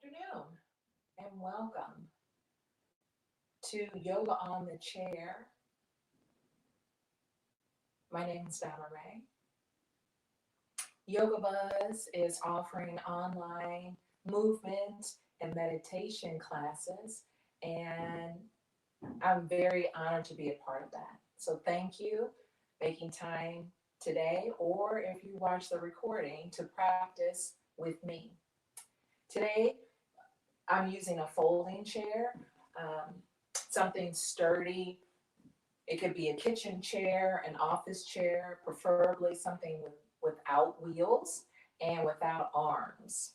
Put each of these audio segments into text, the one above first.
Afternoon and welcome to Yoga on the Chair. My name is DonnaRae. Yoga Buzz is offering online movement and meditation classes, and I'm very honored to be a part of that. So thank you making time today, or if you watch the recording, to practice with me. Today, I'm using a folding chair, um, something sturdy. It could be a kitchen chair, an office chair, preferably something without wheels and without arms.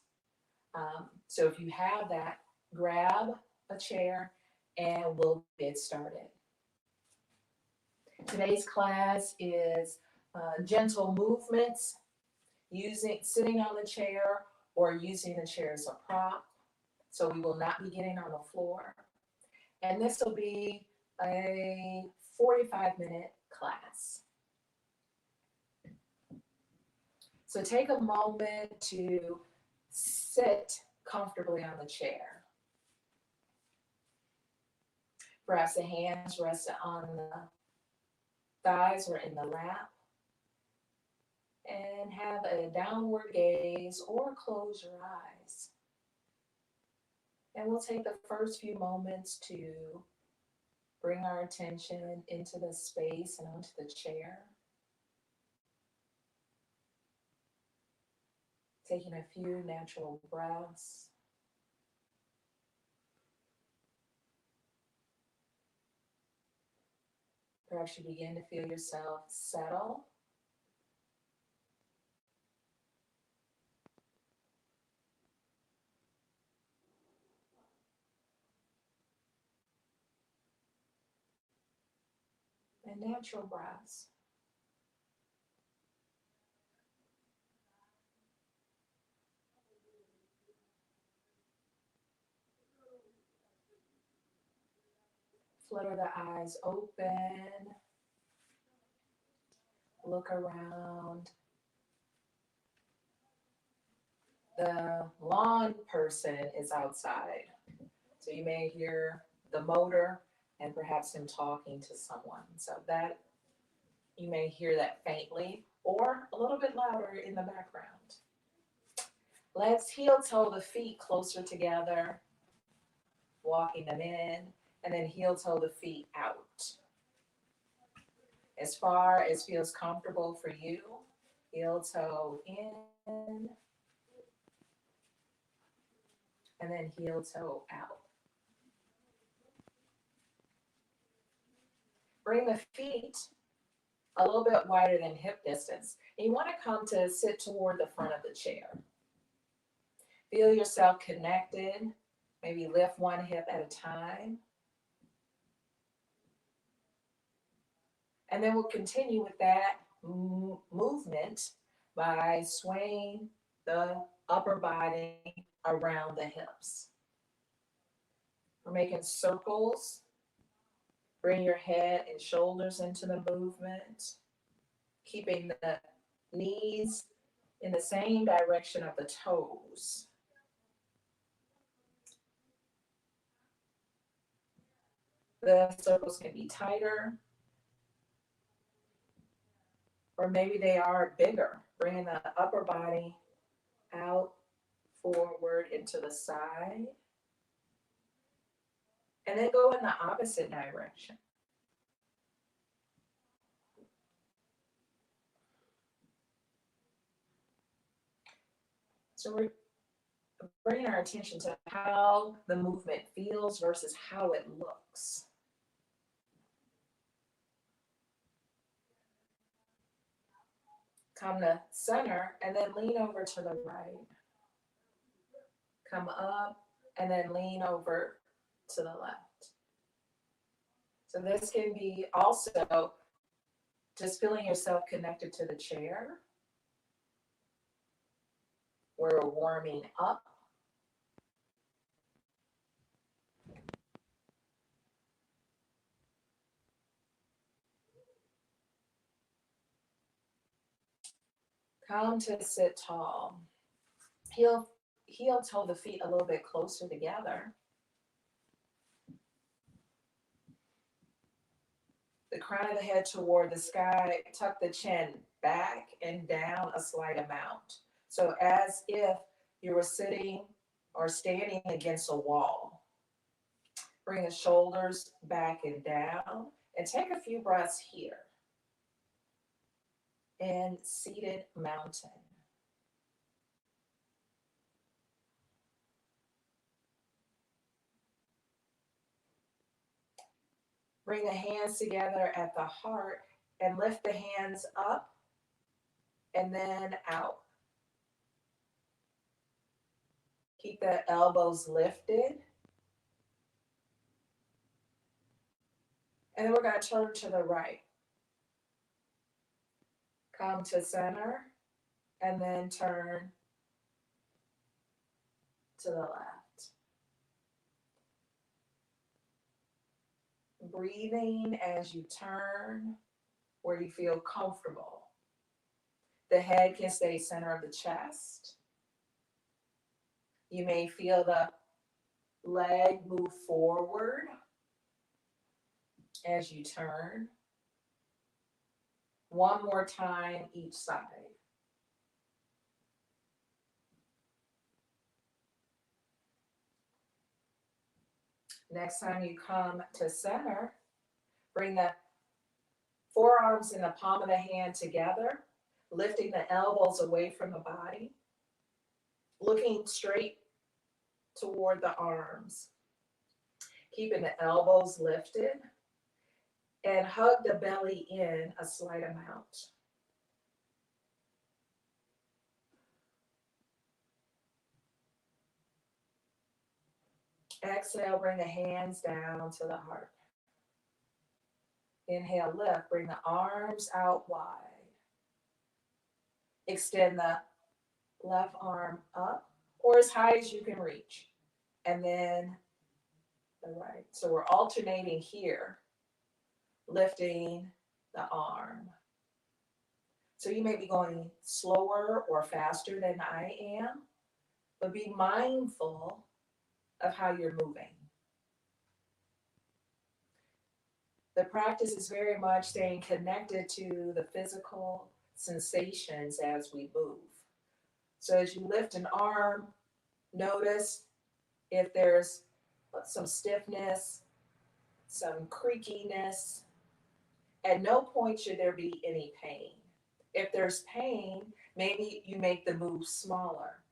So if you have that, grab a chair and we'll get started. Today's class is gentle movements, sitting on the chair or using the chair as a prop. So we will not be getting on the floor. And this will be a 45-minute class. So take a moment to sit comfortably on the chair. Perhaps the hands rest on the thighs or in the lap. And have a downward gaze or close your eyes. And we'll take the first few moments to bring our attention into the space and onto the chair. Taking a few natural breaths. Perhaps you begin to feel yourself settle. And natural breaths. Flutter the eyes open. Look around. The lawn person is outside. So you may hear the motor and perhaps him talking to someone. So that you may hear that faintly or a little bit louder in the background. Let's heel toe the feet closer together, walking them in, and then heel toe the feet out. As far as feels comfortable for you, heel toe in, and then heel toe out. Bring the feet a little bit wider than hip distance. And you want to come to sit toward the front of the chair. Feel yourself connected. Maybe lift one hip at a time. And then we'll continue with that movement by swaying the upper body around the hips. We're making circles. Bring your head and shoulders into the movement, keeping the knees in the same direction of the toes. The circles can be tighter, or maybe they are bigger, bringing the upper body out, forward, into the side, and then go in the opposite direction. So we're bringing our attention to how the movement feels versus how it looks. Come to center and then lean over to the right. Come up and then lean over to the left. So this can be also just feeling yourself connected to the chair. We're warming up. Come to sit tall. Heel heel toe the feet a little bit closer together. The crown of the head toward the sky, tuck the chin back and down a slight amount. So as if you were sitting or standing against a wall. Bring the shoulders back and down and take a few breaths here. And seated mountain. Bring the hands together at the heart and lift the hands up and then out. Keep the elbows lifted. And then we're going to turn to the right. Come to center and then turn to the left. Breathing as you turn where you feel comfortable. The head can stay center of the chest. You may feel the leg move forward as you turn. One more time each side. Next time you come to center, bring the forearms in the palm of the hand together, lifting the elbows away from the body, looking straight toward the arms, keeping the elbows lifted, and hug the belly in a slight amount. Exhale, bring the hands down to the heart. Inhale, lift, bring the arms out wide. Extend the left arm up or as high as you can reach. And then the right. So we're alternating here, lifting the arm. So you may be going slower or faster than I am, but be mindful of how you're moving. The practice is very much staying connected to the physical sensations as we move. So as you lift an arm, notice if there's some stiffness, some creakiness. At no point should there be any pain. If there's pain, maybe you make the move smaller.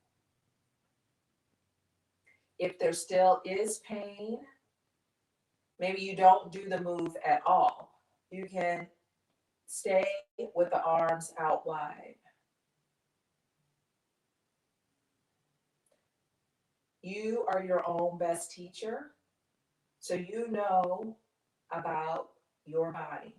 If there still is pain, maybe you don't do the move at all. You can stay with the arms out wide. You are your own best teacher, so you know about your body.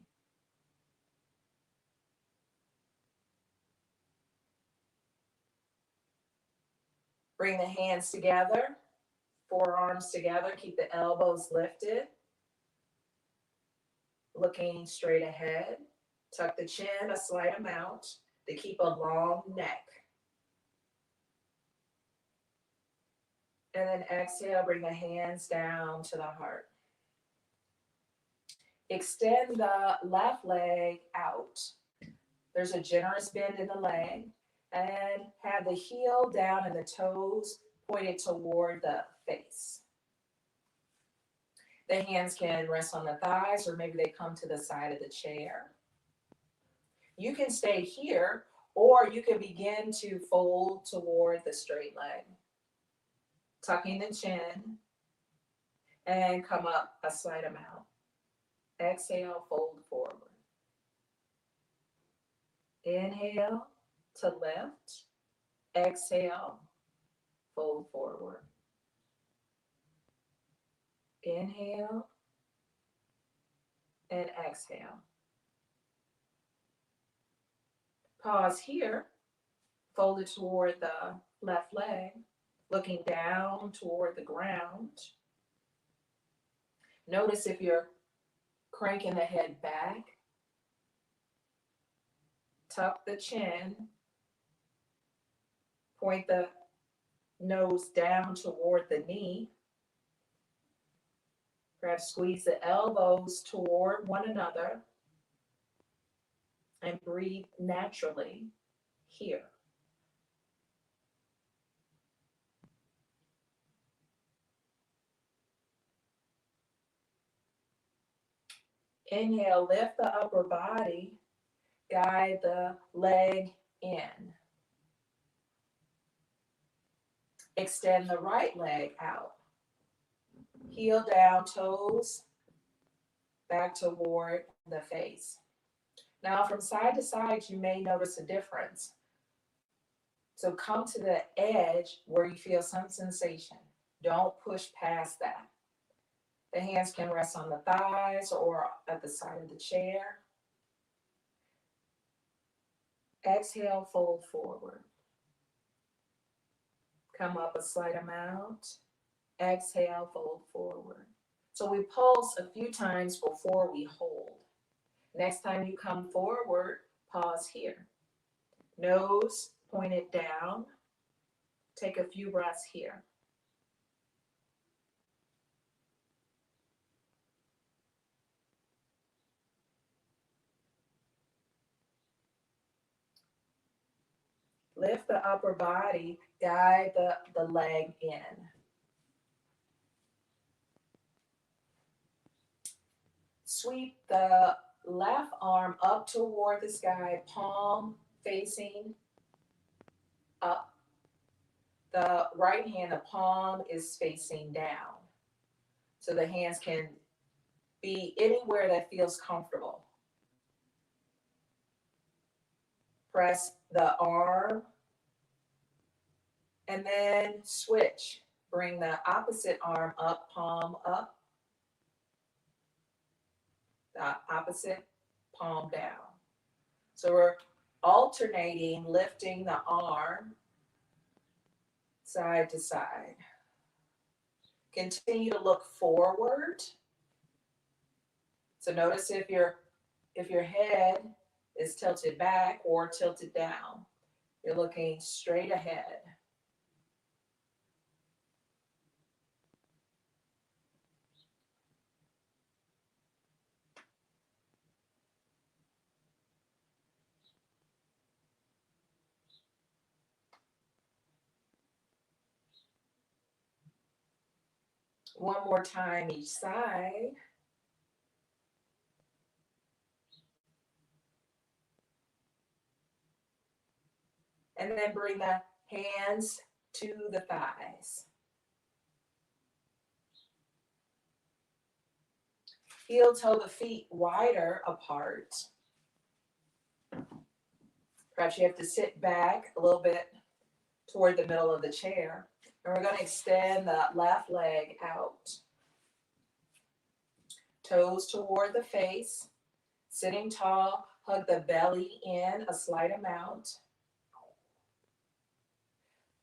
Bring the hands together, forearms together, keep the elbows lifted. Looking straight ahead, tuck the chin a slight amount to keep a long neck. And then exhale, bring the hands down to the heart. Extend the left leg out. There's a generous bend in the leg. And have the heel down and the toes pointed toward the face. The hands can rest on the thighs or maybe they come to the side of the chair. You can stay here or you can begin to fold toward the straight leg. Tucking the chin and come up a slight amount. Exhale, fold forward. Inhale to lift. Exhale, fold forward. Inhale and exhale. Pause here, folded toward the left leg, looking down toward the ground. Notice if you're cranking the head back, tuck the chin, point the Nose down toward the knee. Perhaps squeeze the elbows toward one another and breathe naturally here. Inhale, lift the upper body, guide the leg in. Extend the right leg out. Heel down, toes back toward the face. Now, from side to side, you may notice a difference. So come to the edge where you feel some sensation. Don't push past that. The hands can rest on the thighs or at the side of the chair. Exhale, fold forward. Come up a slight amount. Exhale, fold forward. So we pulse a few times before we hold. Next time you come forward, pause here. Nose pointed down. Take a few breaths here. Lift the upper body, guide the leg in. Sweep the left arm up toward the sky, palm facing up. The right hand, the palm is facing down. So the hands can be anywhere that feels comfortable. Press the arm and then switch. Bring the opposite arm up, palm up. The opposite palm down. So we're alternating, lifting the arm side to side. Continue to look forward. So notice if your head is tilted back or tilted down. You're looking straight ahead. One more time each side. And then bring the hands to the thighs. Heel toe the feet wider apart. Perhaps you have to sit back a little bit toward the middle of the chair. And we're going to extend the left leg out. Toes toward the face. Sitting tall, hug the belly in a slight amount.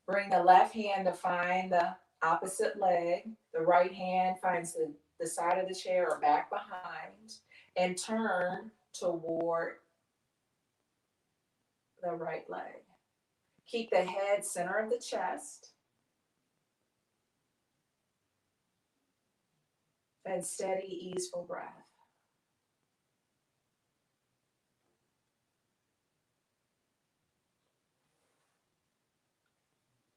Bring the left hand to find the opposite leg. The right hand finds the side of the chair or back behind. And turn toward the right leg. Keep the head center of the chest. And steady, easeful breath.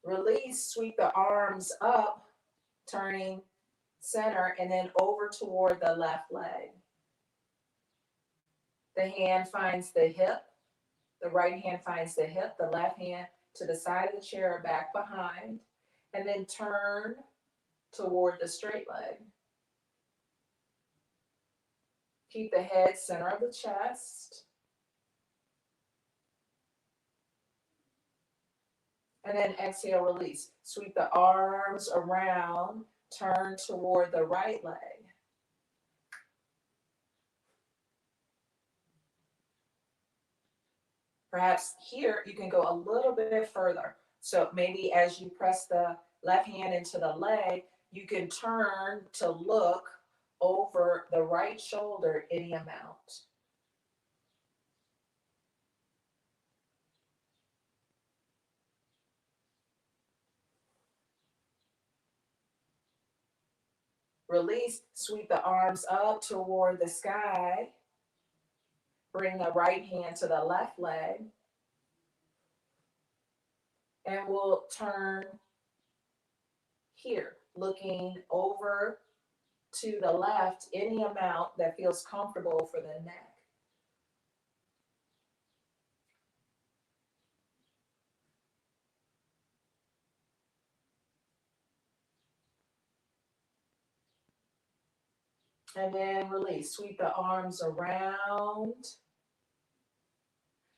Release, sweep the arms up, turning center and then over toward the left leg. The hand finds the hip. The right hand finds the hip. The left hand to the side of the chair or back behind. And then turn toward the straight leg. Keep the head center of the chest. And then exhale, release. Sweep the arms around, turn toward the right leg. Perhaps here you can go a little bit further. So maybe as you press the left hand into the leg, you can turn to look over the right shoulder any amount. Release, sweep the arms up toward the sky. Bring the right hand to the left leg. And we'll turn here, looking over to the left, any amount that feels comfortable for the neck. And then release. Sweep the arms around.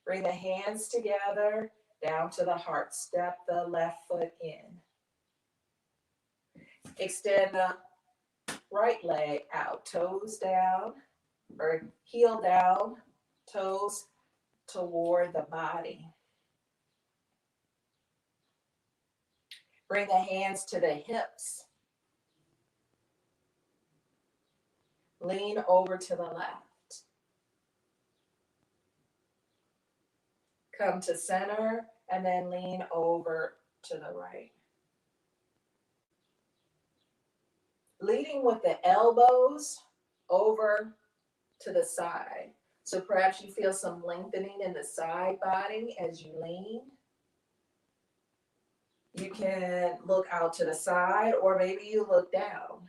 Bring the hands together down to the heart. Step the left foot in. Extend the right leg out. Toes down or heel down. Toes toward the body. Bring the hands to the hips. Lean over to the left. Come to center and then lean over to the right. Leading with the elbows over to the side. So perhaps you feel some lengthening in the side body as you lean. You can look out to the side or maybe you look down.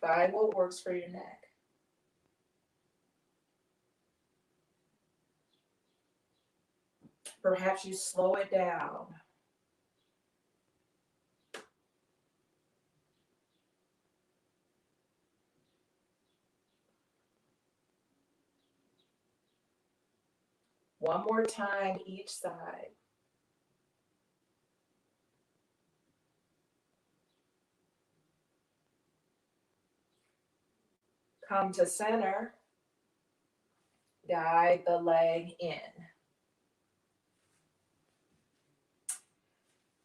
Find what works for your neck. Perhaps you slow it down. One more time each side. Come to center. Guide the leg in.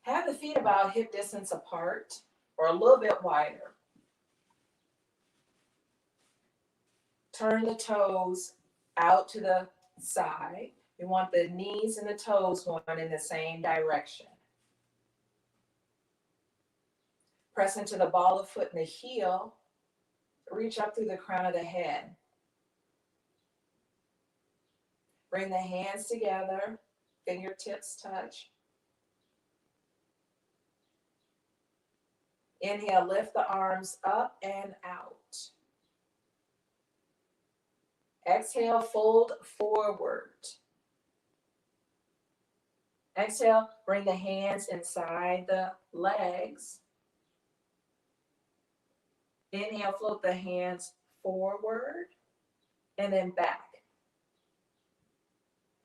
Have the feet about hip distance apart or a little bit wider. Turn the toes out to the side. You want the knees and the toes going in the same direction. Press into the ball of foot and the heel. Reach up through the crown of the head. Bring the hands together. Fingertips touch. Inhale, lift the arms up and out. Exhale, fold forward. Exhale, bring the hands inside the legs. Inhale, float the hands forward and then back.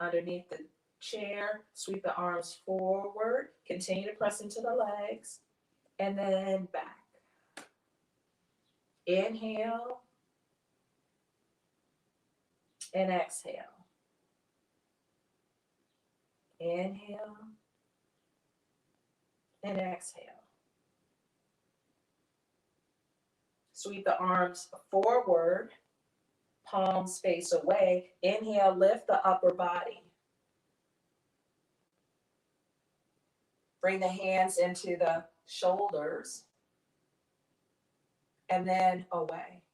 Underneath the chair, sweep the arms forward. Continue to press into the legs and then back. Inhale and exhale. Inhale and exhale. Sweep the arms forward, palms face away. Inhale, lift the upper body. Bring the hands into the shoulders and then away.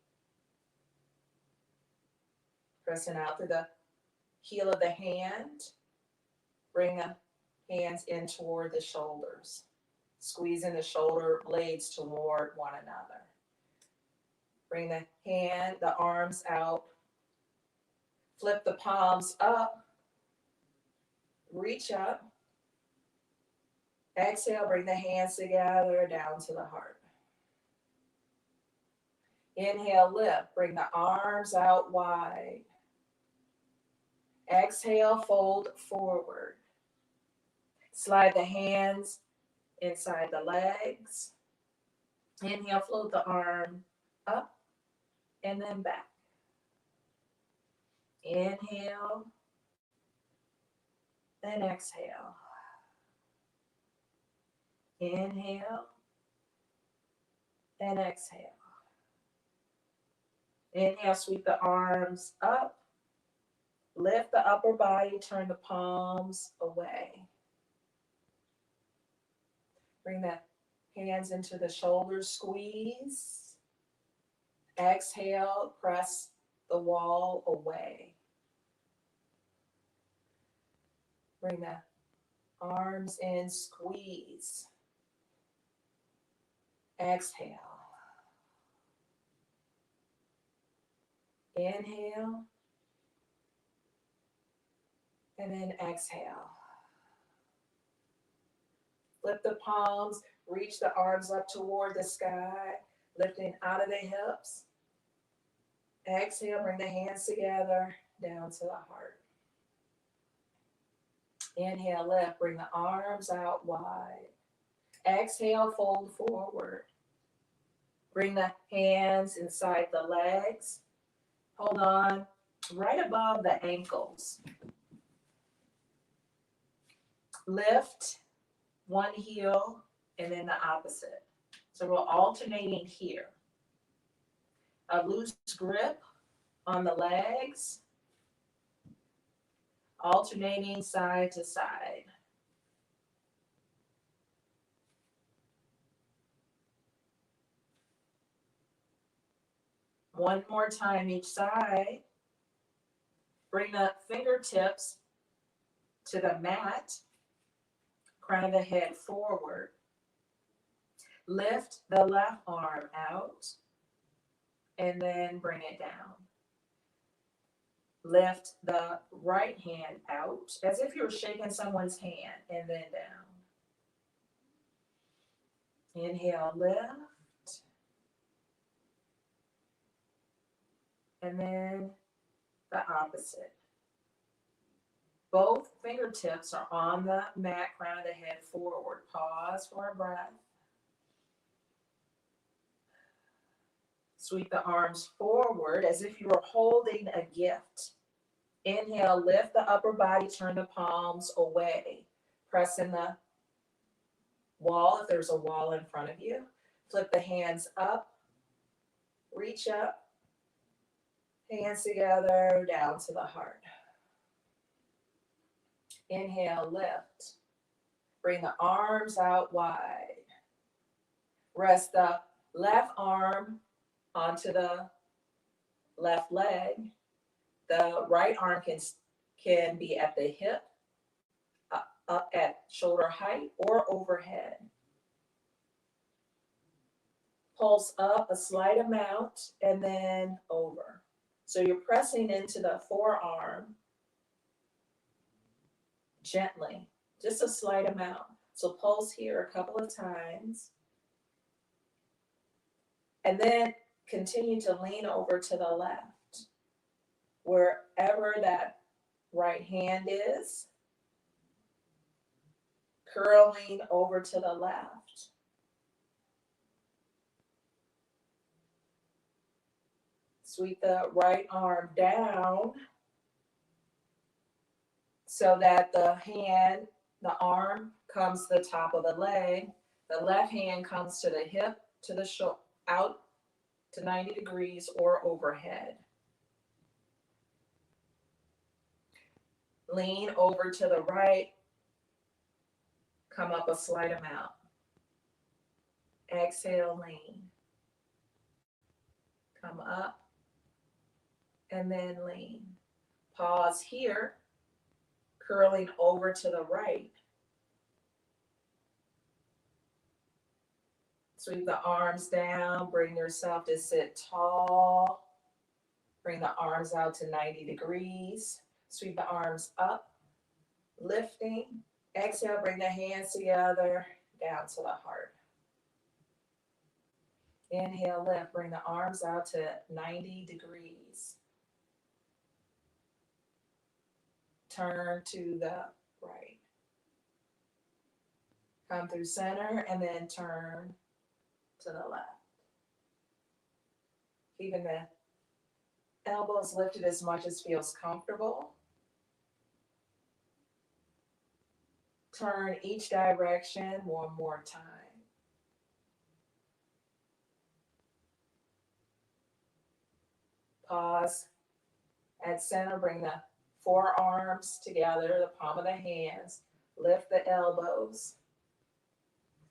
Pressing out through the heel of the hand. Bring the hands in toward the shoulders. Squeezing the shoulder blades toward one another. Bring the arms out. Flip the palms up. Reach up. Exhale, bring the hands together down to the heart. Inhale, lift. Bring the arms out wide. Exhale, fold forward. Slide the hands inside the legs. Inhale, float the arm up and then back. Inhale and exhale. Inhale and exhale. Inhale, sweep the arms up. Lift the upper body, turn the palms away. Bring the hands into the shoulders, squeeze. Exhale, press the wall away. Bring the arms in, squeeze. Exhale. Inhale. And then exhale. Flip the palms, reach the arms up toward the sky, lifting out of the hips. Exhale, bring the hands together, down to the heart. Inhale, lift, bring the arms out wide. Exhale, fold forward. Bring the hands inside the legs. Hold on right above the ankles. Lift one heel and then the opposite. So we're alternating here. A loose grip on the legs, alternating side to side. One more time each side. Bring the fingertips to the mat, crown of the head forward. Lift the left arm out and then bring it down. Lift the right hand out as if you're shaking someone's hand and then down. Inhale, lift. And then the opposite. Both fingertips are on the mat, crown of the head forward. Pause for a breath. Sweep the arms forward as if you were holding a gift. Inhale, lift the upper body, turn the palms away. Press in the wall if there's a wall in front of you. Flip the hands up, reach up, hands together, down to the heart. Inhale, lift. Bring the arms out wide. Rest the left arm onto the left leg. The right arm can be at the hip, up at shoulder height, or overhead. Pulse up a slight amount and then over. So you're pressing into the forearm gently, just a slight amount. So pulse here a couple of times. And then continue to lean over to the left. Wherever that right hand is, curling over to the left. Sweep the right arm down so that the arm comes to the top of the leg. The left hand comes to the hip, to the shoulder, out to 90 degrees or overhead. Lean over to the right, come up a slight amount. Exhale, lean. Come up and then lean. Pause here, curling over to the right. Sweep the arms down, bring yourself to sit tall. Bring the arms out to 90 degrees. Sweep the arms up, lifting. Exhale, bring the hands together, down to the heart. Inhale, lift, bring the arms out to 90 degrees. Turn to the right. Come through center and then turn to the left. Keeping the elbows lifted as much as feels comfortable. Turn each direction one more time. Pause at center, bring the forearms together, the palm of the hands, lift the elbows.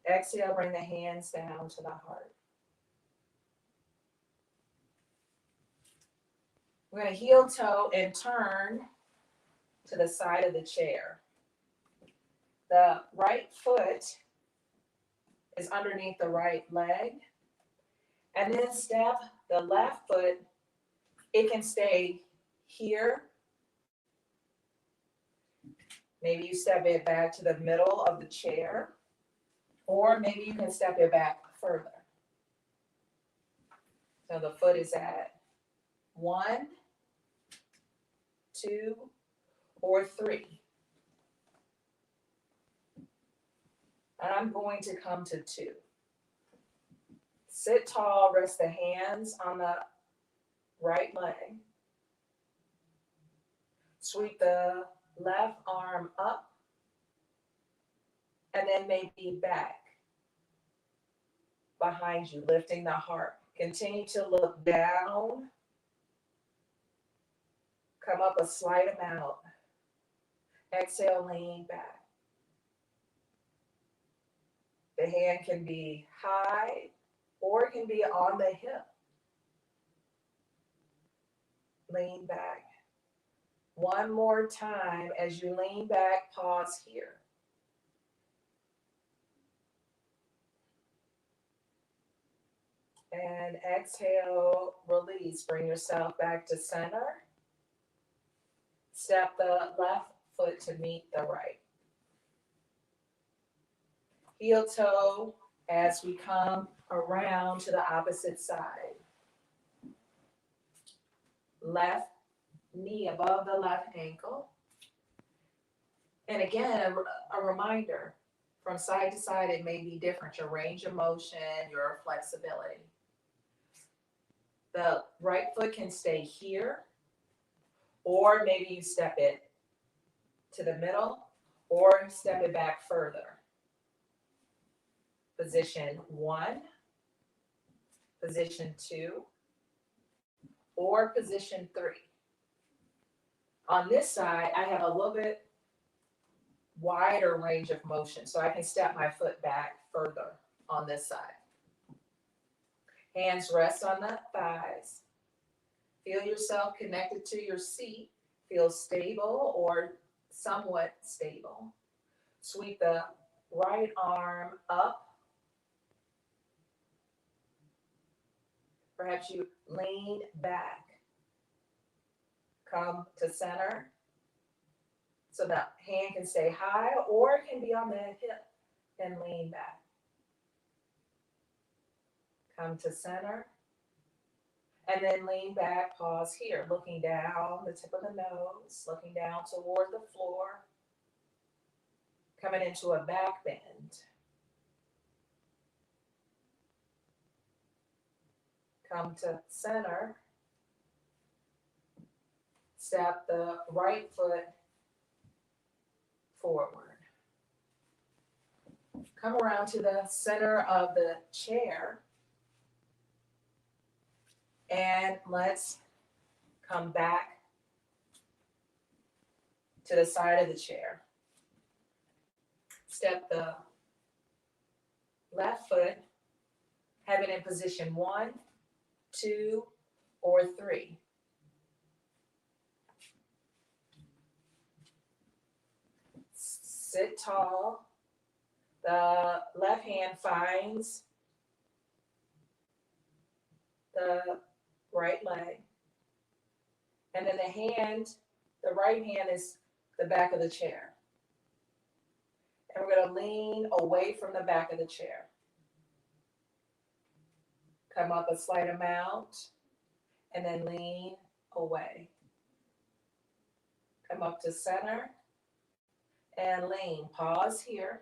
Exhale, bring the hands down to the heart. We're going to heel toe and turn to the side of the chair. The right foot is underneath the right leg. And then step the left foot. It can stay here. Maybe you step it back to the middle of the chair, or maybe you can step it back further. So the foot is at 1, 2, or 3. And I'm going to come to 2. Sit tall, rest the hands on the right leg. Sweep the left arm up, and then maybe back behind you, lifting the heart. Continue to look down. Come up a slight amount. Exhale, lean back. The hand can be high or it can be on the hip. Lean back. One more time. As you lean back, pause here. And exhale, release. Bring yourself back to center. Step the left foot to meet the right. Heel toe as we come around to the opposite side. Left knee above the left ankle. And again, a reminder, from side to side, it may be different. Your range of motion, your flexibility. The right foot can stay here, or maybe you step it to the middle, or step it back further. Position 1, position 2, or position 3. On this side, I have a little bit wider range of motion, so I can step my foot back further on this side. Hands rest on the thighs. Feel yourself connected to your seat. Feel stable or somewhat stable. Sweep the right arm up. Perhaps you lean back. Come to center. So the hand can stay high or it can be on the hip and lean back. Come to center. And then lean back, pause here, looking down the tip of the nose, looking down toward the floor. Coming into a back bend. Come to center. Step the right foot forward. Come around to the center of the chair. And let's come back to the side of the chair. Step the left foot, have it in position 1, 2, or 3. Sit tall. The left hand finds the right leg. And then the right hand is the back of the chair. And we're going to lean away from the back of the chair. Come up a slight amount and then lean away. Come up to center and lean. Pause here.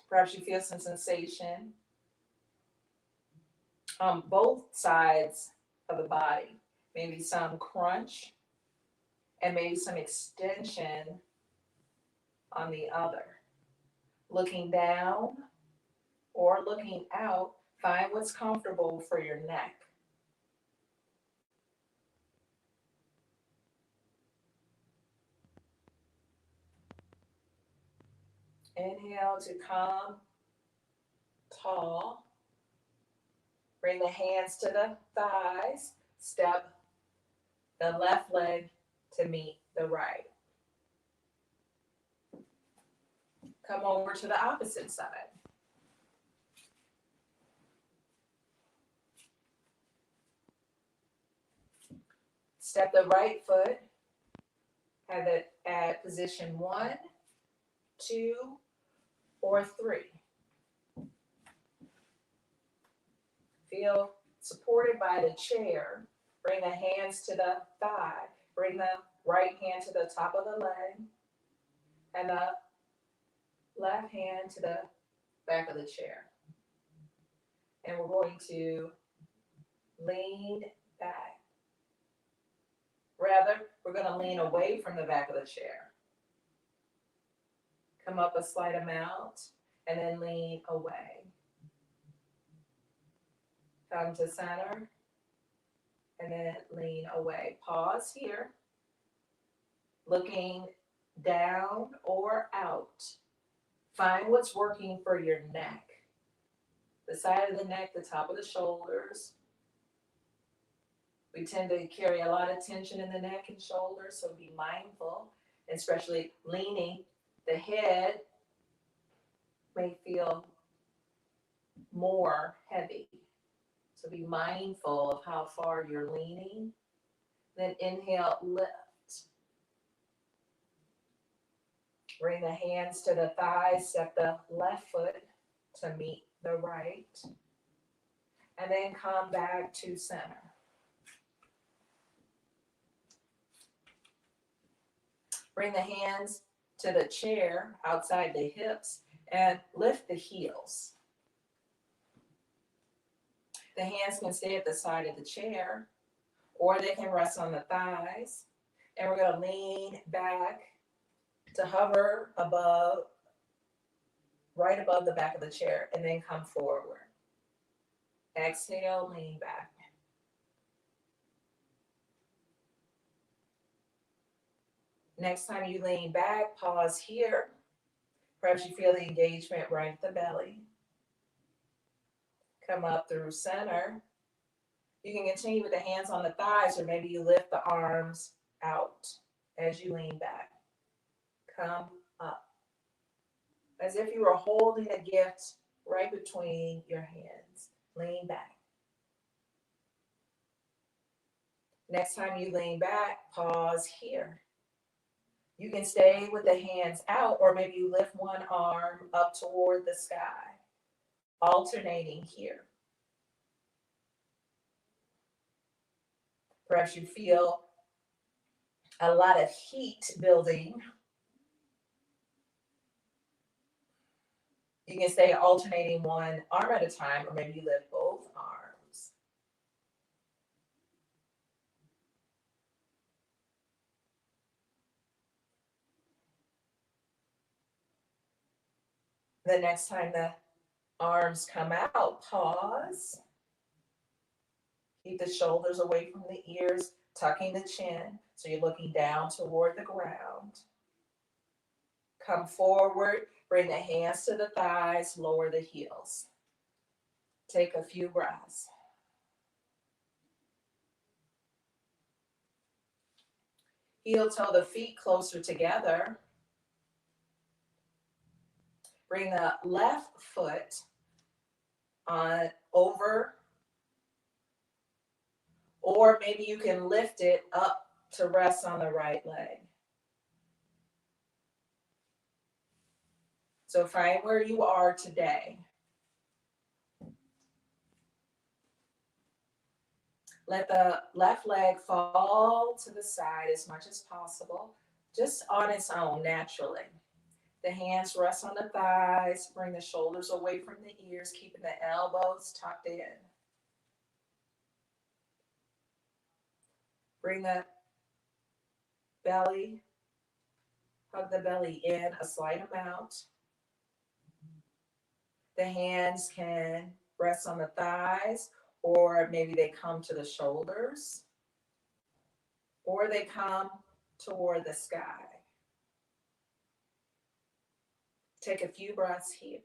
Perhaps you feel some sensation on both sides of the body. Maybe some crunch and maybe some extension on the other. Looking down or looking out, find what's comfortable for your neck. Inhale to come tall. Bring the hands to the thighs. Step the left leg to meet the right. Come over to the opposite side. Step the right foot at position 1, 2, or 3. Feel supported by the chair. Bring the hands to the thigh. Bring the right hand to the top of the leg and the left hand to the back of the chair. And we're going to lean back. Rather, we're going to lean away from the back of the chair. Come up a slight amount and then lean away. Come to center and then lean away. Pause here. Looking down or out. Find what's working for your neck. The side of the neck, the top of the shoulders. We tend to carry a lot of tension in the neck and shoulders, so be mindful, especially leaning. The head may feel more heavy. So be mindful of how far you're leaning. Then inhale, lift. Bring the hands to the thighs, step the left foot to meet the right. And then come back to center. Bring the hands to the chair outside the hips and lift the heels. The hands can stay at the side of the chair or they can rest on the thighs. And we're going to lean back to hover above, right above the back of the chair, and then come forward. Exhale, lean back. Next time you lean back, pause here. Perhaps you feel the engagement right at the belly. Come up through center. You can continue with the hands on the thighs, or maybe you lift the arms out as you lean back. Come up. As if you were holding a gift right between your hands. Lean back. Next time you lean back, pause here. You can stay with the hands out, or maybe you lift one arm up toward the sky, alternating here. Perhaps you feel a lot of heat building. You can stay alternating one arm at a time, or maybe you lift both arms. The next time the arms come out, pause. Keep the shoulders away from the ears, tucking the chin, so you're looking down toward the ground. Come forward, bring the hands to the thighs, lower the heels. Take a few breaths. Heel toe the feet closer together. Bring the left foot on over, or maybe you can lift it up to rest on the right leg. So find where you are today. Let the left leg fall to the side as much as possible, just on its own, naturally. The hands rest on the thighs, bring the shoulders away from the ears, keeping the elbows tucked in. Bring the belly, hug the belly in a slight amount. The hands can rest on the thighs, or maybe they come to the shoulders, or they come toward the sky. Take a few breaths here.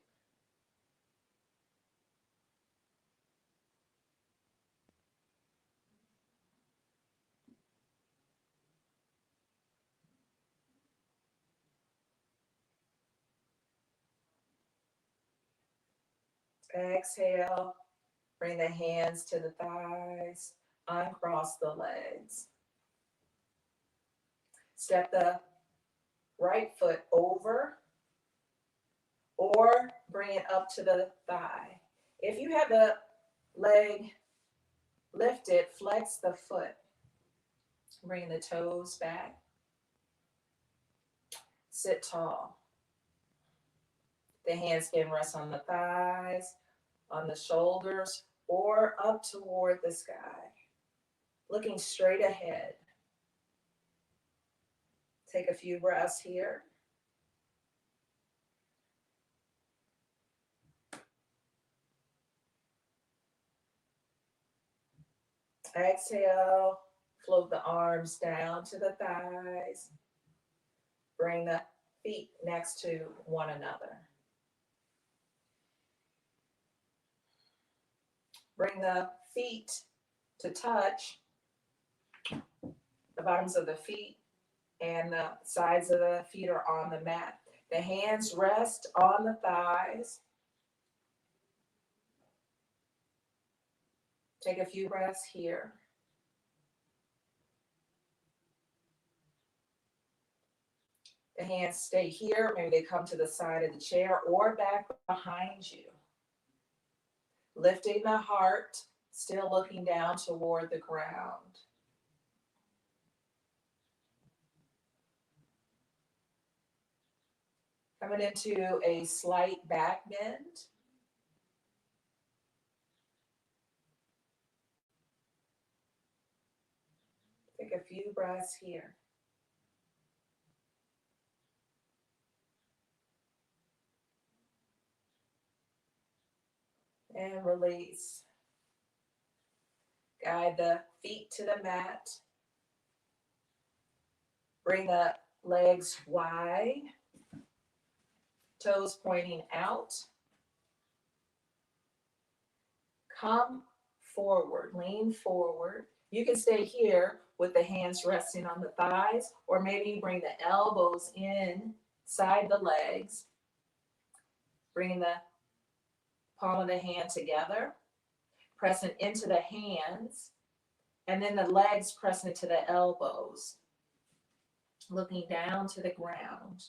Exhale, bring the hands to the thighs, uncross the legs. Step the right foot over or bring it up to the thigh. If you have the leg lifted, flex the foot. Bring the toes back. Sit tall. The hands can rest on the thighs, on the shoulders, or up toward the sky. Looking straight ahead. Take a few breaths here. Exhale, float the arms down to the thighs. Bring the feet next to one another. Bring the feet to touch the bottoms of the feet, and the sides of the feet are on the mat. The hands rest on the thighs. Take a few breaths here. The hands stay here. Maybe they come to the side of the chair or back behind you. Lifting the heart, still looking down toward the ground. Coming into a slight back bend. Take a few breaths here. And release. Guide the feet to the mat. Bring the legs wide. Toes pointing out. Come forward, lean forward. You can stay here with the hands resting on the thighs, or maybe bring the elbows inside the legs. Bring the palm of the hand together, pressing into the hands, and then the legs pressing into the elbows, looking down to the ground.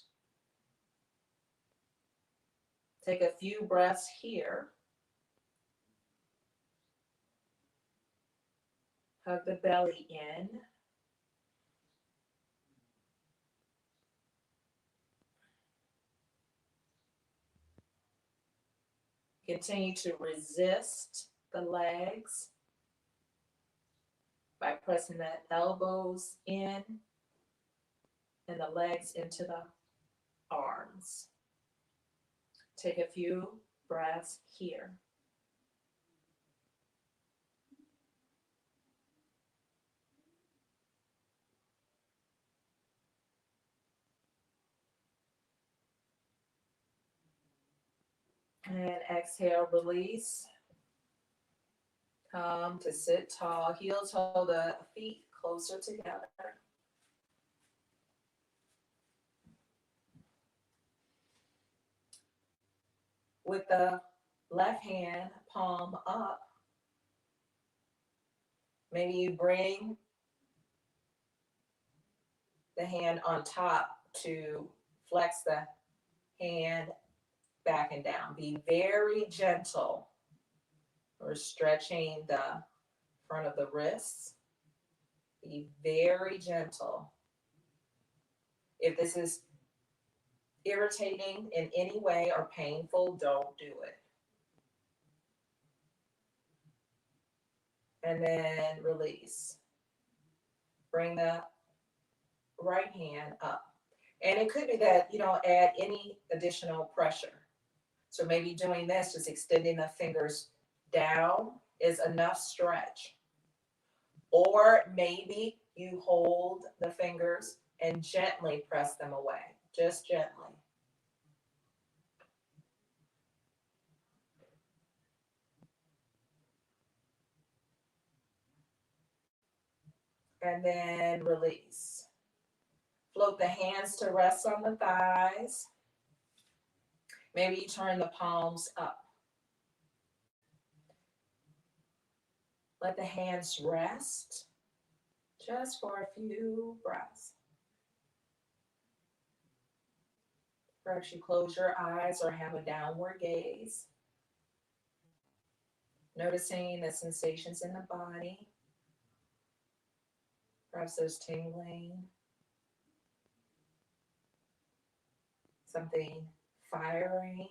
Take a few breaths here. Hug the belly in. Continue to resist the legs by pressing the elbows in and the legs into the arms. Take a few breaths here. And exhale, release. Come to sit tall, heel toe the feet closer together. With the left hand palm up, maybe you bring the hand on top to flex the hand back and down. Be very gentle. We're stretching the front of the wrists. Be very gentle. If this is irritating in any way or painful, don't do it. And then release. Bring the right hand up. And it could be that you don't add any additional pressure. So maybe doing this, just extending the fingers down is enough stretch. Or maybe you hold the fingers and gently press them away, just gently. And then release. Float the hands to rest on the thighs. Maybe you turn the palms up. Let the hands rest just for a few breaths. Perhaps you close your eyes or have a downward gaze, noticing the sensations in the body. Perhaps there's tingling, something firing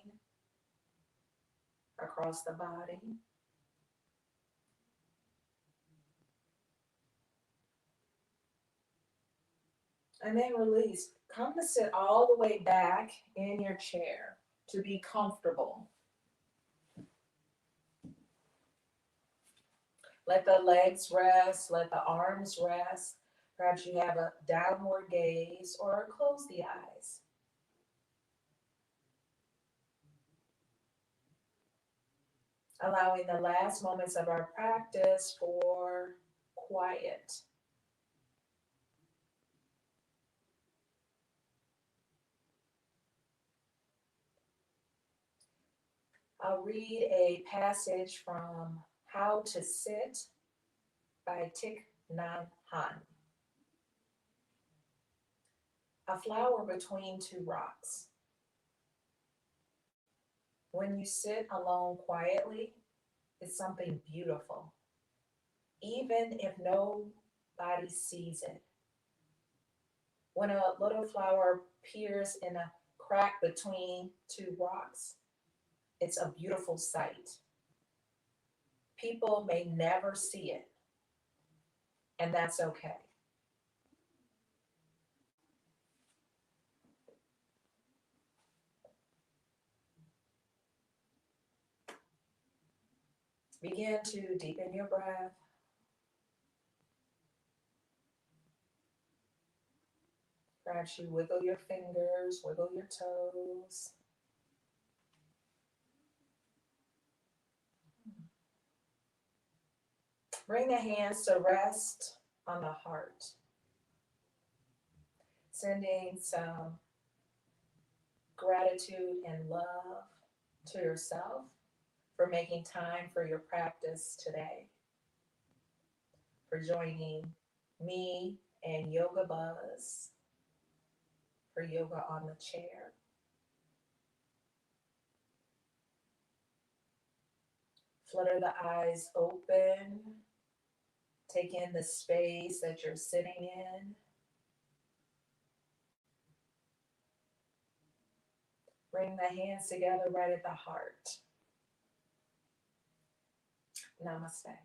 across the body. And then release. Come to sit all the way back in your chair to be comfortable. Let the legs rest, let the arms rest. Perhaps you have a downward gaze or close the eyes. Allowing the last moments of our practice for quiet. I'll read a passage from How to Sit by Thich Nhat Hanh. A flower between two rocks. When you sit alone quietly, it's something beautiful, even if nobody sees it. When a little flower appears in a crack between two rocks, it's a beautiful sight. People may never see it, and that's okay. Begin to deepen your breath. Perhaps you wiggle your fingers, wiggle your toes. Bring the hands to rest on the heart. Sending some gratitude and love to yourself for making time for your practice today, for joining me and Yoga Buzz for yoga on the chair. Flutter the eyes open. Take in the space that you're sitting in. Bring the hands together right at the heart. Namaste.